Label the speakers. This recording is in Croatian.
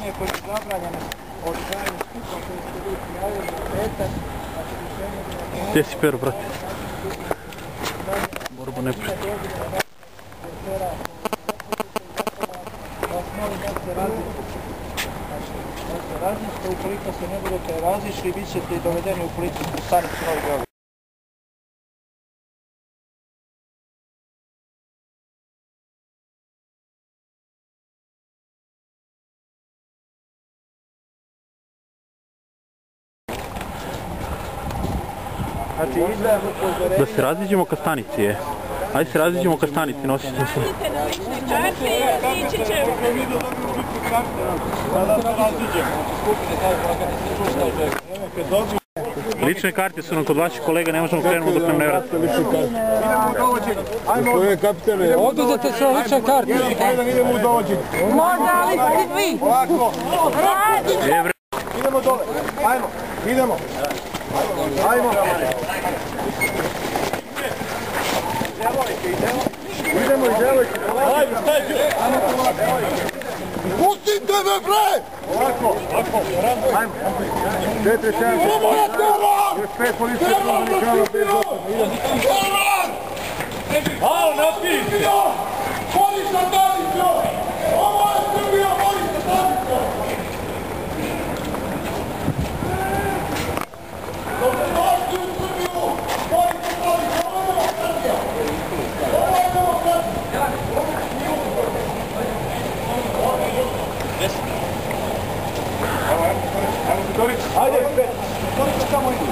Speaker 1: udruženje koje je zabranjeno od zajednog skupa koji ste vi prijavili na petak, znači rješenje je...
Speaker 2: Gdje si Pero, brate? Borbu ne prije.
Speaker 1: Različite, ukoliko se ne budete razišli, bit ćete i dovedeni u policijsku stanicu Novi Beograd.
Speaker 2: Da se raziđemo ka stanici, je. Ajde se raziđemo ka stanici, nosite se.
Speaker 3: Radite na lične karte i ići ćemo.
Speaker 2: Lične karte su nam kod vaših kolega, ne možemo krenuti dok nam ne vrati.
Speaker 4: Gospodine kapitane,
Speaker 1: Oduzete sve lične karte.
Speaker 4: idemo u dovođenje.
Speaker 3: Možda, ali ste vi. Radite.
Speaker 4: Idemo dole, ajmo, idemo. Ajmo. Idemo i devojke. Ajmo, šta je bilo? Pustite me, bre! Ovako, ajmo. 4, 7, 6, još 5 policija prozanikala bez opet. Halo, napijte! Borisa Tadića! Ovo je Srbija Borisa Tadića! Dobrodošli u Srbiju! Borisa Tadića! Ovo je demokratija! Ovo je demokratija! Ajde, Dorić, samo idu.